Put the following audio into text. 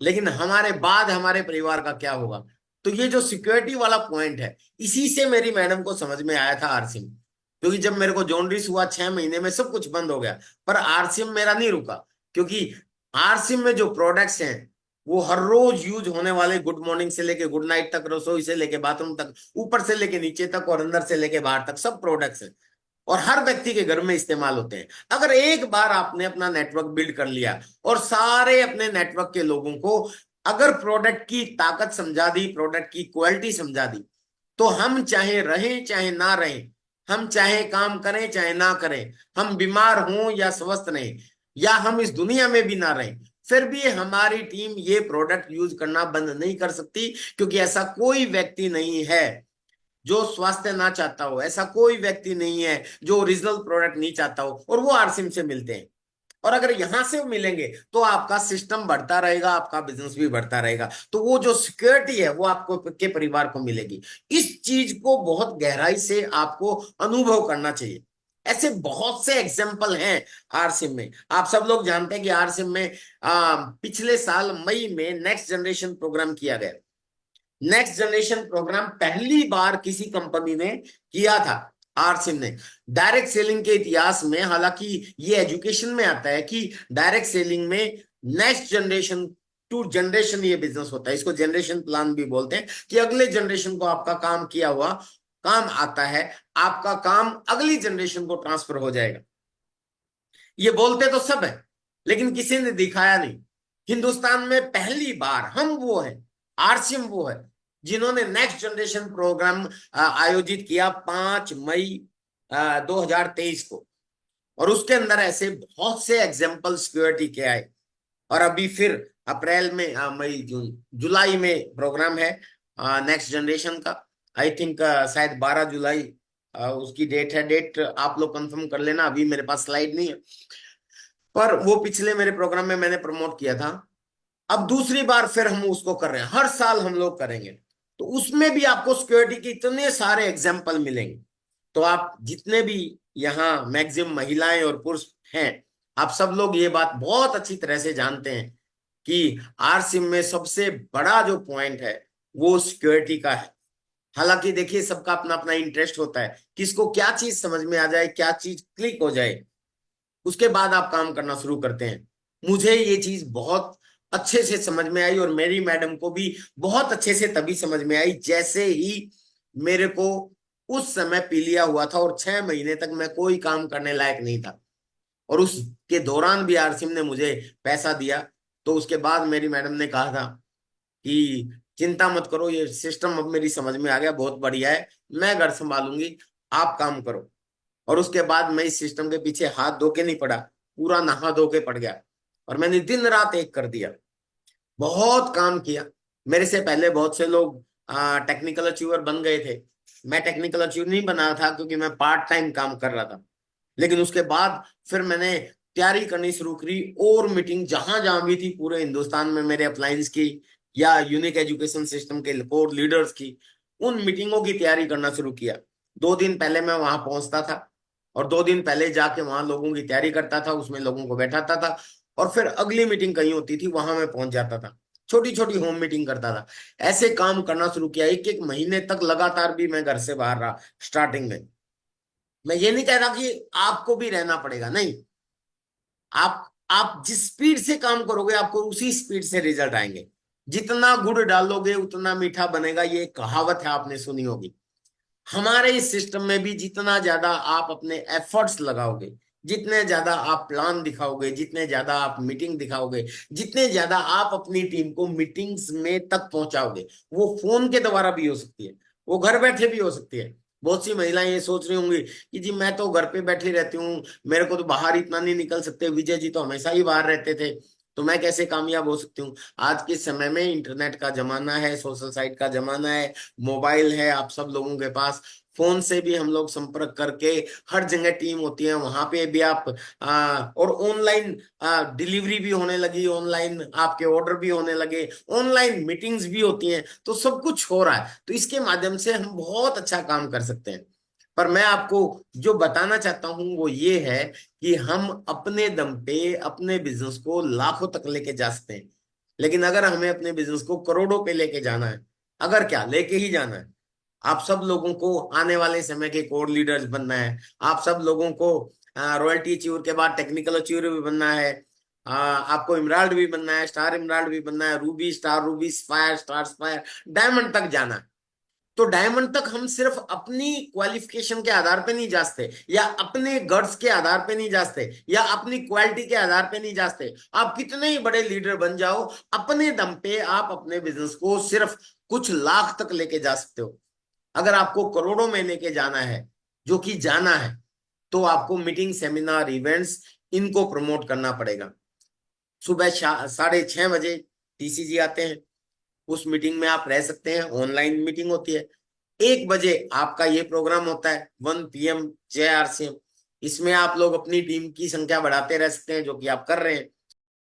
लेकिन हमारे बाद हमारे परिवार का क्या होगा। तो ये जो सिक्योरिटी वाला पॉइंट है, इसी से मेरी मैडम को समझ में आया था आरसीएम। क्योंकि जब मेरे को जॉन्डिस हुआ 6 महीने में सब कुछ बंद हो गया, पर आरसीएम मेरा नहीं रुका। क्योंकि आरसीएम में जो प्रोडक्ट्स हैं वो हर रोज यूज होने वाले, गुड मॉर्निंग से लेके गुड नाइट तक, रसोई से लेके बाथरूम तक, ऊपर से लेके नीचे तक और अंदर से लेके बाहर तक, सब प्रोडक्ट्स हैं और हर व्यक्ति के घर में इस्तेमाल होते हैं। अगर एक बार आपने अपना नेटवर्क बिल्ड कर लिया और सारे अपने नेटवर्क के लोगों को अगर प्रोडक्ट की ताकत समझा दी, प्रोडक्ट की क्वालिटी समझा दी, तो हम चाहे रहें चाहे ना रहें, हम चाहे काम करें चाहे ना करें, हम बीमार हों या स्वस्थ रहें, या हम इस दुनिया में भी ना रहें, फिर भी हमारी टीम ये प्रोडक्ट यूज करना बंद नहीं कर सकती। क्योंकि ऐसा कोई व्यक्ति नहीं है जो स्वास्थ्य ना चाहता हो, ऐसा कोई व्यक्ति नहीं है जो ओरिजिनल प्रोडक्ट नहीं चाहता हो, और वो आरसिम से मिलते हैं। और अगर यहां से वो मिलेंगे तो आपका सिस्टम बढ़ता रहेगा, आपका बिजनेस भी बढ़ता रहेगा। तो वो जो सिक्योरिटी है वो आपको के परिवार को मिलेगी। इस चीज को बहुत गहराई से आपको अनुभव करना चाहिए। ऐसे बहुत से एग्जाम्पल हैं आरसिम में। आप सब लोग जानते हैं कि आरसिम में पिछले साल मई में नेक्स्ट जनरेशन प्रोग्राम किया गया। नेक्स्ट जनरेशन प्रोग्राम पहली बार किसी कंपनी ने किया था, आरसिम ने। डायरेक्ट सेलिंग के इतिहास में, हालांकि ये एजुकेशन में आता है कि डायरेक्ट सेलिंग में नेक्स्ट जनरेशन टू जनरेशन ये बिजनेस होता है, इसको जनरेशन प्लान भी बोलते हैं, कि अगले जनरेशन को आपका काम किया हुआ काम आता है, आपका काम अगली जनरेशन को ट्रांसफर हो जाएगा। ये बोलते तो सब है लेकिन किसी ने दिखाया नहीं। हिंदुस्तान में पहली बार हम वो है, आरसीएम वो है जिन्होंने नेक्स्ट जनरेशन प्रोग्राम आयोजित किया 5 मई 2023 को। और उसके अंदर ऐसे बहुत से एग्जाम्पल सिक्योरिटी के आए। और अभी फिर अप्रैल में, मई जून जुलाई में प्रोग्राम है नेक्स्ट जनरेशन का। आई थिंक शायद 12 जुलाई उसकी डेट है। डेट आप लोग कंफर्म कर लेना, अभी मेरे पास स्लाइड नहीं है। पर वो पिछले मेरे प्रोग्राम में मैंने प्रमोट किया था। अब दूसरी बार फिर हम उसको कर रहे हैं, हर साल हम लोग करेंगे। तो उसमें भी आपको सिक्योरिटी के इतने सारे एग्जाम्पल मिलेंगे। तो आप जितने भी यहाँ मैक्सिमम महिलाएं और पुरुष हैं, आप सब लोग ये बात बहुत अच्छी तरह से जानते हैं कि आरसिम में सबसे बड़ा जो पॉइंट है वो सिक्योरिटी का है। हालांकि देखिए, सबका अपना अपना इंटरेस्ट होता है, किसको क्या चीज समझ में आ जाए, क्या चीज क्लिक हो जाए, उसके बाद आप काम करना शुरू करते हैं। मुझे ये चीज बहुत अच्छे से समझ में आई और मेरी मैडम को भी बहुत अच्छे से तभी समझ में आई जैसे ही मेरे को उस समय पीलिया हुआ था और 6 महीने तक मैं कोई काम करने लायक नहीं था। और उसके दौरान भी आरसिम ने मुझे पैसा दिया। तो उसके बाद मेरी मैडम ने कहा था कि चिंता मत करो, ये सिस्टम अब मेरी समझ में आ गया, बहुत बढ़िया है, मैं घर संभालूंगी, आप काम करो। और उसके बाद मैं इस सिस्टम के पीछे हाथ धो के नहीं पड़ा, पूरा नहा धो के पड़ गया। और मैंने दिन रात एक कर दिया, बहुत काम किया। मेरे से पहले बहुत से लोग टेक्निकल अचीवर बन गए थे। मैं टेक्निकल अचीवर नहीं बना था क्योंकि मैं पार्ट टाइम काम कर रहा था। लेकिन उसके बाद फिर मैंने तैयारी करनी शुरू करी, और मीटिंग जहां जहां भी थी पूरे हिंदुस्तान में मेरे अप्लायंस की या यूनिक एजुकेशन सिस्टम के कोर लीडर्स की, उन मीटिंगों की तैयारी करना शुरू किया। 2 दिन पहले मैं वहां पहुंचता था और 2 दिन पहले जाके वहां लोगों की तैयारी करता था, उसमें लोगों को बैठाता था। और फिर अगली मीटिंग कहीं होती थी वहां मैं पहुंच जाता था, छोटी छोटी होम मीटिंग करता था। ऐसे काम करना शुरू किया, एक एक महीने तक लगातार भी मैं घर से बाहर रहा स्टार्टिंग में। मैं ये नहीं कह रहा कि आपको भी रहना पड़ेगा, नहीं। आप जिस स्पीड से काम करोगे आपको उसी स्पीड से रिजल्ट आएंगे। जितना गुड़ डालोगे उतना मीठा बनेगा, ये कहावत है, आपने सुनी होगी। हमारे इस सिस्टम में भी जितना ज्यादा आप अपने एफर्ट्स लगाओगे, जितने ज्यादा आप प्लान दिखाओगे, जितने ज्यादा आप मीटिंग दिखाओगे, जितने ज्यादा आप अपनी टीम को मीटिंग्स में तक पहुंचाओगे, वो फोन के द्वारा भी हो सकती है, वो घर बैठे भी हो सकती है। बहुत सी महिलाएं ये सोच रही होंगी कि जी मैं तो घर पे बैठी रहती हूँ, मेरे को तो बाहर इतना नहीं निकल सकते, विजय जी तो हमेशा ही बाहर रहते थे, तो मैं कैसे कामयाब हो सकती हूँ। आज के समय में इंटरनेट का जमाना है, सोशल साइट का जमाना है, मोबाइल है आप सब लोगों के पास, फोन से भी हम लोग संपर्क करके, हर जगह टीम होती है वहां पे भी आप और ऑनलाइन डिलीवरी भी होने लगी, ऑनलाइन आपके ऑर्डर भी होने लगे, ऑनलाइन मीटिंग्स भी होती हैं, तो सब कुछ हो रहा है। तो इसके माध्यम से हम बहुत अच्छा काम कर सकते हैं। पर मैं आपको जो बताना चाहता हूं वो ये है कि हम अपने दम पे अपने बिजनेस को लाखों तक लेके जा सकते हैं। लेकिन अगर हमें अपने बिजनेस को करोड़ों पे लेके जाना है, अगर क्या लेके ही जाना है, आप सब लोगों को आने वाले समय के कोर लीडर्स बनना है, आप सब लोगों को रॉयल्टी अचीवर के बाद टेक्निकल अचीवर भी बनना है, आपको इमराल्ड भी बनना है, स्टार इमराल्ड भी बनना है, Ruby star, Ruby spire, star spire, diamond तक जाना है। तो डायमंड तक हम सिर्फ अपनी क्वालिफिकेशन के आधार पे नहीं जाते, या अपने गट्स के आधार पे नहीं जाते, या अपनी क्वालिटी के आधार पे नहीं जाते। आप कितने ही बड़े लीडर बन जाओ, अपने दम पे आप अपने बिजनेस को सिर्फ कुछ लाख तक लेके जा सकते हो। अगर आपको करोड़ों में लेके जाना है, जो कि जाना है, तो आपको मीटिंग, सेमिनार, इवेंट्स, इनको प्रमोट करना पड़ेगा। सुबह 6:30 बजे टीसीजी आते हैं, उस मीटिंग में आप रह सकते हैं, ऑनलाइन मीटिंग होती है। 1 बजे आपका ये प्रोग्राम होता है, 1 PM जय RCM। इसमें आप लोग अपनी टीम की संख्या बढ़ाते रह सकते हैं, जो कि आप कर रहे हैं।